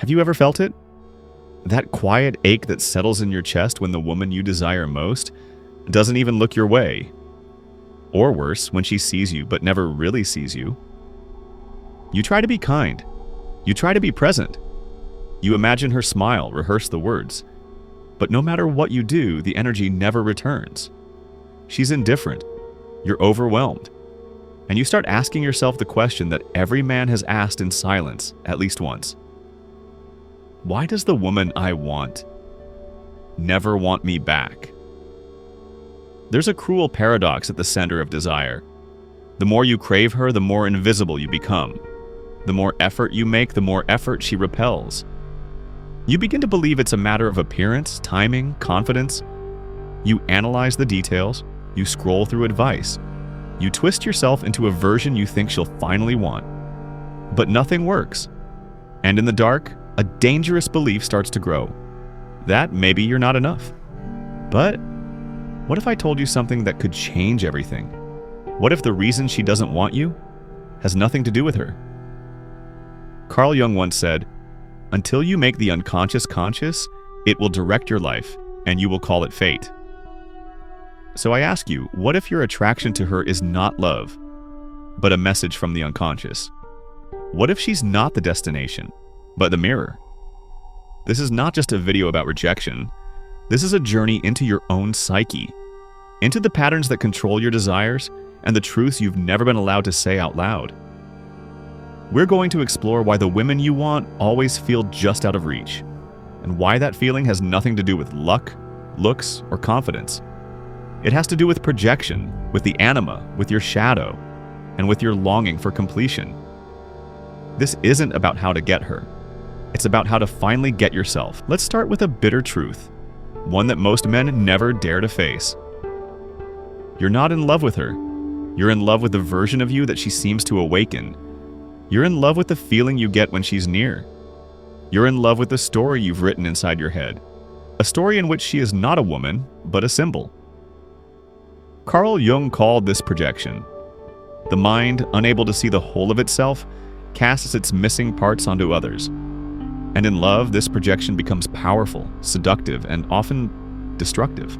Have you ever felt it? That quiet ache that settles in your chest when the woman you desire most doesn't even look your way. Or worse, when she sees you but never really sees you. You try to be kind. You try to be present. You imagine her smile, rehearse the words. But no matter what you do, the energy never returns. She's indifferent. You're overwhelmed. And you start asking yourself the question that every man has asked in silence at least once. Why does the woman I want never want me back? There's a cruel paradox at the center of desire. The more you crave her, the more invisible you become. The more effort you make, the more effort she repels. You begin to believe it's a matter of appearance, timing, confidence. You analyze the details. You scroll through advice. You twist yourself into a version you think she'll finally want. But nothing works. And in the dark, a dangerous belief starts to grow. That maybe you're not enough. But what if I told you something that could change everything? What if the reason she doesn't want you has nothing to do with her? Carl Jung once said, "Until you make the unconscious conscious, it will direct your life, and you will call it fate." So I ask you, what if your attraction to her is not love, but a message from the unconscious? What if she's not the destination, but the mirror? This is not just a video about rejection. This is a journey into your own psyche, into the patterns that control your desires and the truths you've never been allowed to say out loud. We're going to explore why the women you want always feel just out of reach, and why that feeling has nothing to do with luck, looks, or confidence. It has to do with projection, with the anima, with your shadow, and with your longing for completion. This isn't about how to get her. It's about how to finally get yourself. Let's start with a bitter truth, one that most men never dare to face. You're not in love with her. You're in love with the version of you that she seems to awaken. You're in love with the feeling you get when she's near. You're in love with the story you've written inside your head, a story in which she is not a woman, but a symbol. Carl Jung called this projection. The mind, unable to see the whole of itself, casts its missing parts onto others. And in love, this projection becomes powerful, seductive, and often destructive.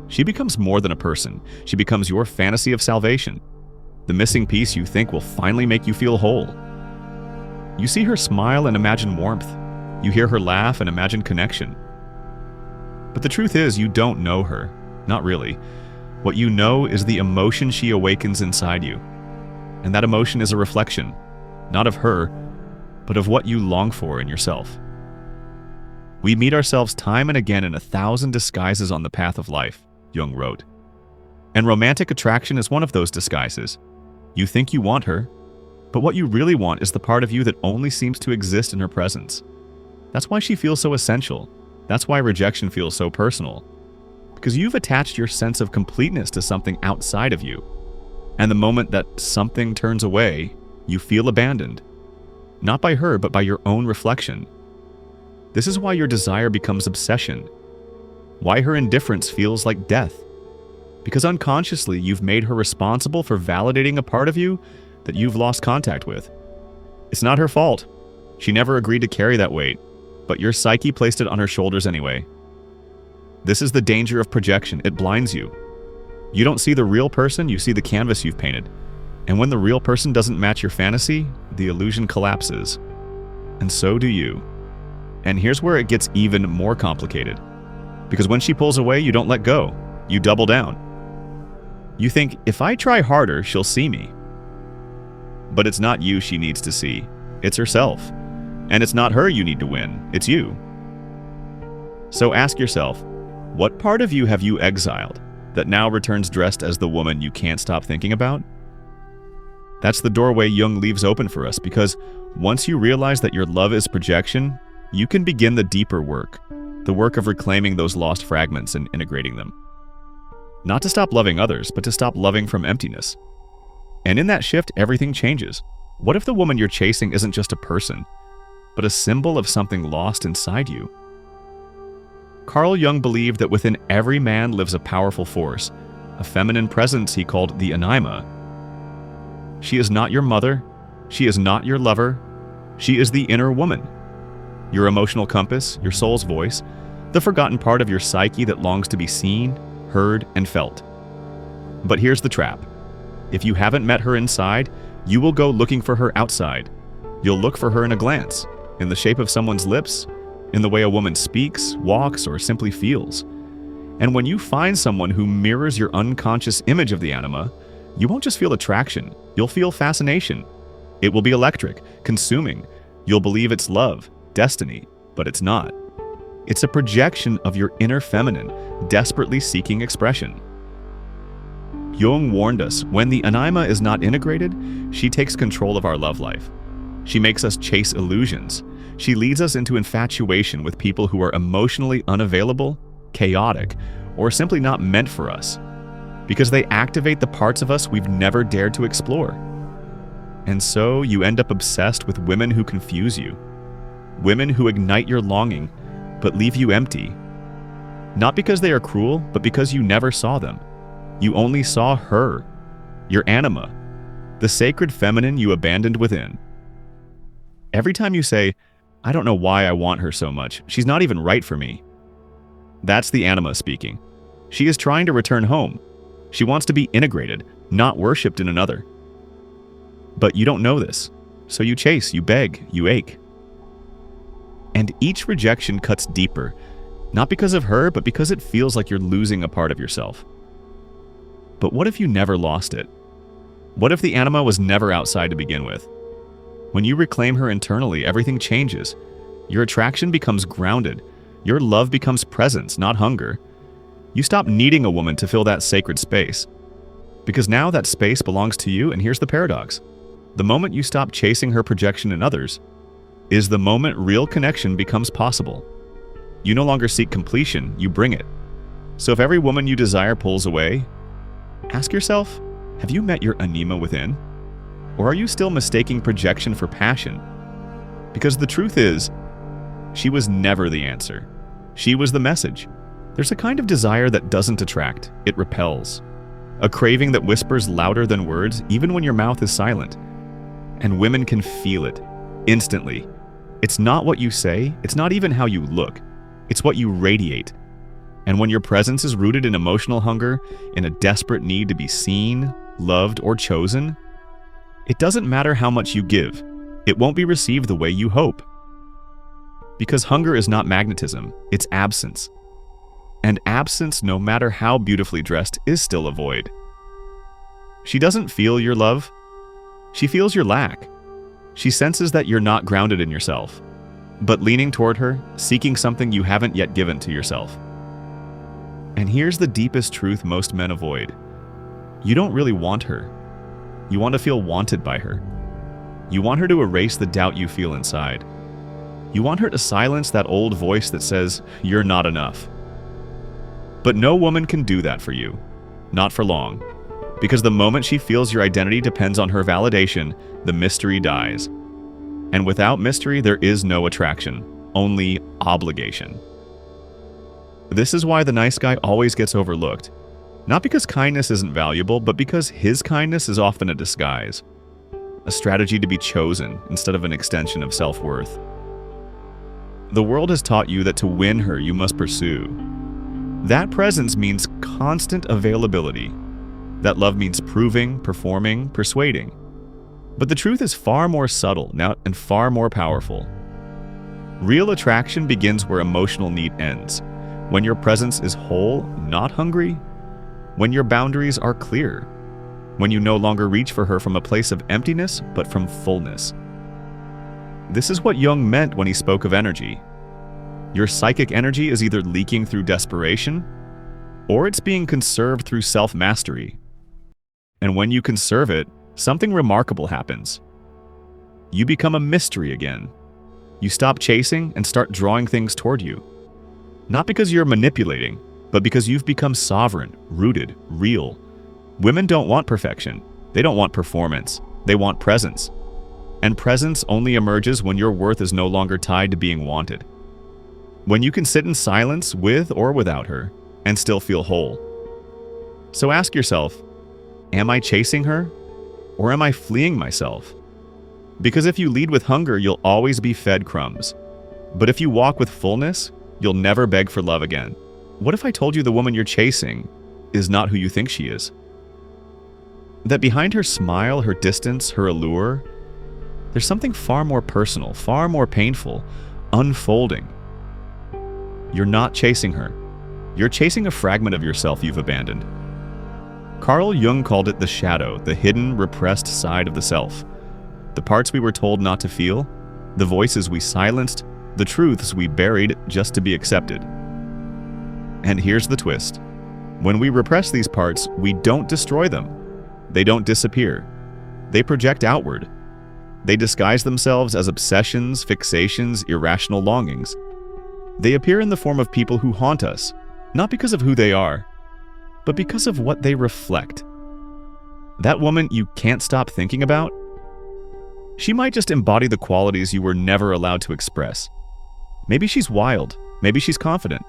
She becomes more than a person. She becomes your fantasy of salvation, the missing piece you think will finally make you feel whole. You see her smile and imagine warmth. You hear her laugh and imagine connection. But the truth is, you don't know her. Not really. What you know is the emotion she awakens inside you. And that emotion is a reflection, not of her, but of what you long for in yourself. We meet ourselves time and again in 1,000 disguises on the path of life, Jung wrote. And romantic attraction is one of those disguises. You think you want her, but what you really want is the part of you that only seems to exist in her presence. That's why she feels so essential. That's why rejection feels so personal. Because you've attached your sense of completeness to something outside of you. And the moment that something turns away, you feel abandoned. Not by her, but by your own reflection. This is why your desire becomes obsession. Why her indifference feels like death. Because unconsciously, you've made her responsible for validating a part of you that you've lost contact with. It's not her fault. She never agreed to carry that weight, but your psyche placed it on her shoulders anyway. This is the danger of projection. It blinds you. You don't see the real person, you see the canvas you've painted. And when the real person doesn't match your fantasy, the illusion collapses. And so do you. And here's where it gets even more complicated. Because when she pulls away, you don't let go. You double down. You think, if I try harder, she'll see me. But it's not you she needs to see. It's herself. And it's not her you need to win. It's you. So ask yourself, what part of you have you exiled that now returns dressed as the woman you can't stop thinking about? That's the doorway Jung leaves open for us, because once you realize that your love is projection, you can begin the deeper work, the work of reclaiming those lost fragments and integrating them. Not to stop loving others, but to stop loving from emptiness. And in that shift, everything changes. What if the woman you're chasing isn't just a person, but a symbol of something lost inside you? Carl Jung believed that within every man lives a powerful force, a feminine presence he called the anima. She is not your mother. She is not your lover. She is the inner woman. your emotional compass, your soul's voice, the forgotten part of your psyche that longs to be seen, heard, and felt. But here's the trap. If you haven't met her inside, you will go looking for her outside. You'll look for her in a glance, in the shape of someone's lips, in the way a woman speaks, walks, or simply feels. And when you find someone who mirrors your unconscious image of the anima, you won't just feel attraction, you'll feel fascination. It will be electric, consuming. You'll believe it's love, destiny, but it's not. It's a projection of your inner feminine, desperately seeking expression. Jung warned us, when the anima is not integrated, she takes control of our love life. She makes us chase illusions. She leads us into infatuation with people who are emotionally unavailable, chaotic, or simply not meant for us, because they activate the parts of us we've never dared to explore. And so you end up obsessed with women who confuse you, women who ignite your longing but leave you empty. Not because they are cruel, but because you never saw them. You only saw her, your anima, the sacred feminine you abandoned within. Every time you say, "I don't know why I want her so much, she's not even right for me," that's the anima speaking. She is trying to return home. She wants to be integrated, not worshipped in another. But you don't know this, so you chase, you beg, you ache. And each rejection cuts deeper, not because of her, but because it feels like you're losing a part of yourself. But what if you never lost it? What if the anima was never outside to begin with? When you reclaim her internally, everything changes. Your attraction becomes grounded. Your love becomes presence, not hunger. You stop needing a woman to fill that sacred space. Because now that space belongs to you, and here's the paradox. The moment you stop chasing her projection in others is the moment real connection becomes possible. You no longer seek completion, you bring it. So if every woman you desire pulls away, ask yourself, have you met your anima within? Or are you still mistaking projection for passion? Because the truth is, she was never the answer. She was the message. There's a kind of desire that doesn't attract, it repels. A craving that whispers louder than words, even when your mouth is silent. And women can feel it, instantly. It's not what you say, it's not even how you look. It's what you radiate. And when your presence is rooted in emotional hunger, in a desperate need to be seen, loved, or chosen, it doesn't matter how much you give. It won't be received the way you hope. Because hunger is not magnetism, it's absence. And absence, no matter how beautifully dressed, is still a void. She doesn't feel your love. She feels your lack. She senses that you're not grounded in yourself, but leaning toward her, seeking something you haven't yet given to yourself. And here's the deepest truth most men avoid. You don't really want her. You want to feel wanted by her. You want her to erase the doubt you feel inside. You want her to silence that old voice that says, "You're not enough." But no woman can do that for you. Not for long. Because the moment she feels your identity depends on her validation, the mystery dies. And without mystery, there is no attraction, only obligation. This is why the nice guy always gets overlooked. Not because kindness isn't valuable, but because his kindness is often a disguise. A strategy to be chosen instead of an extension of self-worth. The world has taught you that to win her, you must pursue. That presence means constant availability. That love means proving, performing, persuading. But the truth is far more subtle now and far more powerful. Real attraction begins where emotional need ends. When your presence is whole, not hungry. When your boundaries are clear. When you no longer reach for her from a place of emptiness, but from fullness. This is what Jung meant when he spoke of energy. Your psychic energy is either leaking through desperation, or it's being conserved through self-mastery. And when you conserve it, something remarkable happens. You become a mystery again. You stop chasing and start drawing things toward you. Not because you're manipulating, but because you've become sovereign, rooted, real. Women don't want perfection. They don't want performance. They want presence. And presence only emerges when your worth is no longer tied to being wanted. When you can sit in silence with or without her and still feel whole. So ask yourself, am I chasing her or am I fleeing myself? Because if you lead with hunger, you'll always be fed crumbs. But if you walk with fullness, you'll never beg for love again. What if I told you the woman you're chasing is not who you think she is? That behind her smile, her distance, her allure, there's something far more personal, far more painful, unfolding. You're not chasing her. You're chasing a fragment of yourself you've abandoned. Carl Jung called it the shadow, the hidden, repressed side of the self. The parts we were told not to feel, the voices we silenced, the truths we buried just to be accepted. And here's the twist. When we repress these parts, we don't destroy them. They don't disappear. They project outward. They disguise themselves as obsessions, fixations, irrational longings. They appear in the form of people who haunt us, not because of who they are, but because of what they reflect. That woman you can't stop thinking about, she might just embody the qualities you were never allowed to express. Maybe she's wild. Maybe she's confident.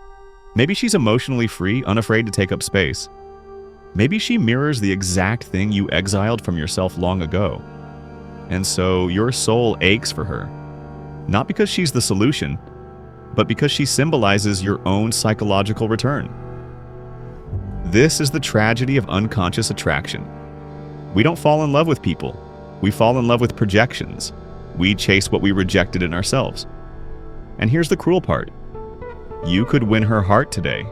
Maybe she's emotionally free, unafraid to take up space. Maybe she mirrors the exact thing you exiled from yourself long ago. And so your soul aches for her, not because she's the solution, but because she symbolizes your own psychological return. This is the tragedy of unconscious attraction. We don't fall in love with people. We fall in love with projections. We chase what we rejected in ourselves. And here's the cruel part. You could win her heart today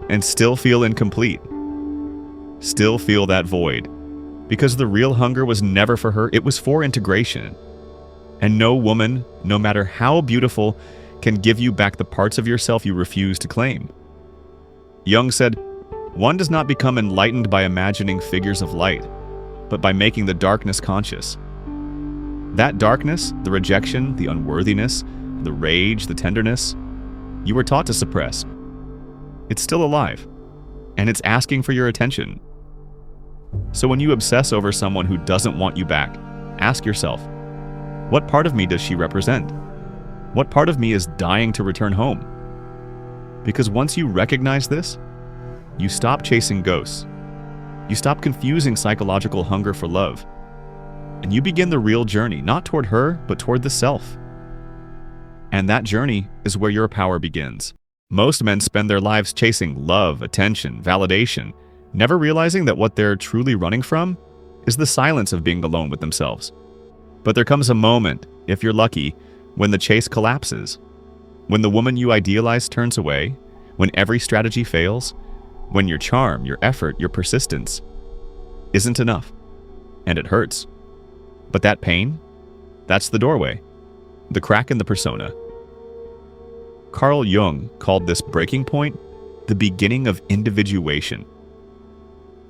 and still feel incomplete. Still feel that void. Because the real hunger was never for her, it was for integration. And no woman, no matter how beautiful, can give you back the parts of yourself you refuse to claim. Jung said, "One does not become enlightened by imagining figures of light, but by making the darkness conscious." That darkness, the rejection, the unworthiness, the rage, the tenderness, you were taught to suppress. It's still alive, and it's asking for your attention. So when you obsess over someone who doesn't want you back, ask yourself, what part of me does she represent? What part of me is dying to return home? Because once you recognize this, you stop chasing ghosts. You stop confusing psychological hunger for love. And you begin the real journey, not toward her, but toward the self. And that journey is where your power begins. Most men spend their lives chasing love, attention, validation, never realizing that what they're truly running from is the silence of being alone with themselves. But there comes a moment, if you're lucky, when the chase collapses, when the woman you idealize turns away, when every strategy fails, when your charm, your effort, your persistence isn't enough, and it hurts. But that pain, that's the doorway, the crack in the persona. Carl Jung called this breaking point the beginning of individuation,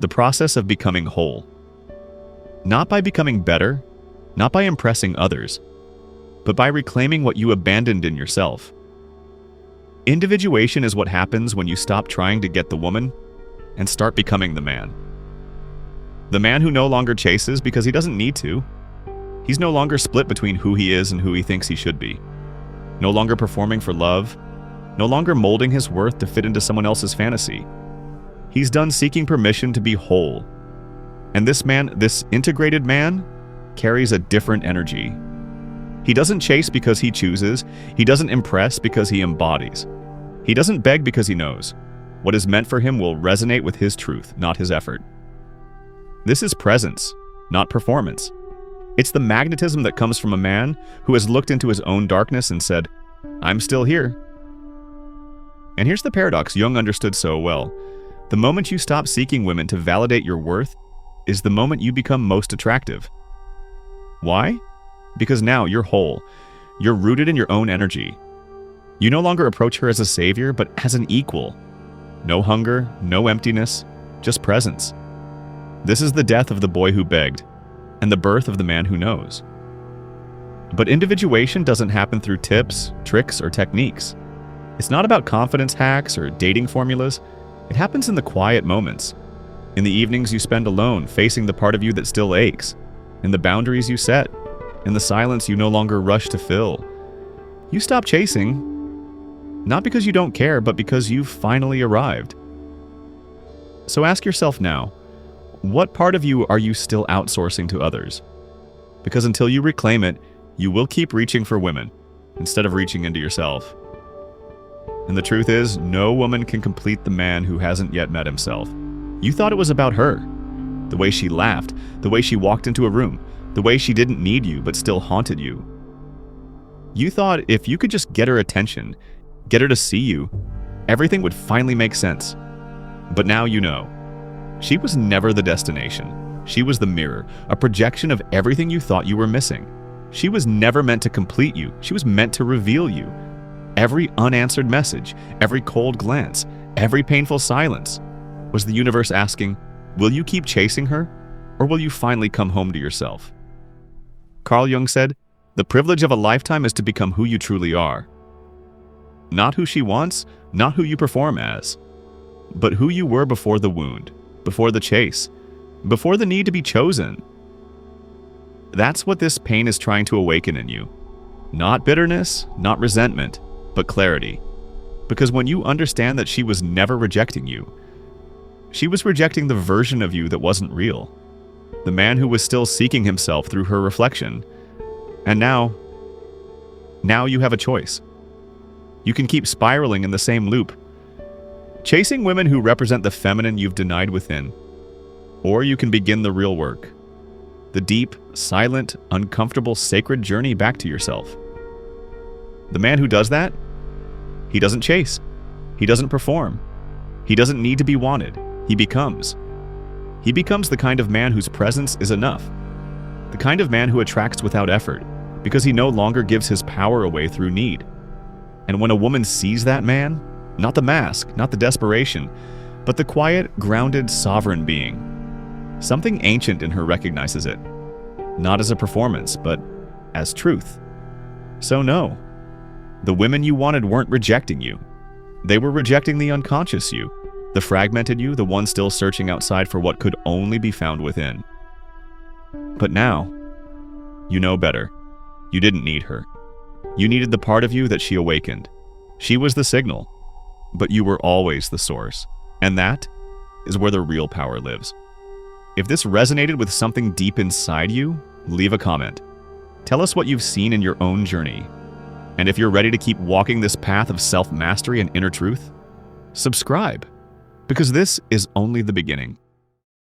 the process of becoming whole. Not by becoming better, not by impressing others, but by reclaiming what you abandoned in yourself. Individuation is what happens when you stop trying to get the woman and start becoming the man. The man who no longer chases because he doesn't need to. He's no longer split between who he is and who he thinks he should be. No longer performing for love. No longer molding his worth to fit into someone else's fantasy. He's done seeking permission to be whole. And this man, this integrated man, carries a different energy. He doesn't chase because he chooses. He doesn't impress because he embodies. He doesn't beg because he knows. What is meant for him will resonate with his truth, not his effort. This is presence, not performance. It's the magnetism that comes from a man who has looked into his own darkness and said, "I'm still here." And here's the paradox Jung understood so well. The moment you stop seeking women to validate your worth is the moment you become most attractive. Why? Because now you're whole. You're rooted in your own energy. You no longer approach her as a savior, but as an equal. No hunger, no emptiness, just presence. This is the death of the boy who begged, and the birth of the man who knows. But individuation doesn't happen through tips, tricks, or techniques. It's not about confidence hacks or dating formulas. It happens in the quiet moments. In the evenings you spend alone, facing the part of you that still aches. In the boundaries you set. In the silence you no longer rush to fill. You stop chasing, not because you don't care, but because you've finally arrived. So ask yourself now, what part of you are you still outsourcing to others? Because until you reclaim it, you will keep reaching for women, instead of reaching into yourself. And the truth is, no woman can complete the man who hasn't yet met himself. You thought it was about her. The way she laughed, the way she walked into a room, the way she didn't need you but still haunted you. You thought if you could just get her attention, get her to see you, everything would finally make sense. But now you know. She was never the destination. She was the mirror, a projection of everything you thought you were missing. She was never meant to complete you. She was meant to reveal you. Every unanswered message, every cold glance, every painful silence was the universe asking, will you keep chasing her, or will you finally come home to yourself? Carl Jung said, the privilege of a lifetime is to become who you truly are. Not who she wants, not who you perform as, but who you were before the wound, before the chase, before the need to be chosen. That's what this pain is trying to awaken in you. Not bitterness, not resentment, but clarity. Because when you understand that she was never rejecting you, she was rejecting the version of you that wasn't real, the man who was still seeking himself through her reflection. And now you have a choice. You can keep spiraling in the same loop, chasing women who represent the feminine you've denied within, or you can begin the real work, the deep, silent, uncomfortable, sacred journey back to yourself. The man who does that, he doesn't chase. He doesn't perform. He doesn't need to be wanted. He becomes. He becomes the kind of man whose presence is enough. The kind of man who attracts without effort, because he no longer gives his power away through need. And when a woman sees that man, not the mask, not the desperation, but the quiet, grounded, sovereign being, something ancient in her recognizes it, not as a performance, but as truth. So no, the women you wanted weren't rejecting you. They were rejecting the unconscious you, the fragmented you, the one still searching outside for what could only be found within. But now, you know better. You didn't need her. You needed the part of you that she awakened. She was the signal, but you were always the source. And that is where the real power lives. If this resonated with something deep inside you, leave a comment. Tell us what you've seen in your own journey. And if you're ready to keep walking this path of self-mastery and inner truth, subscribe, because this is only the beginning.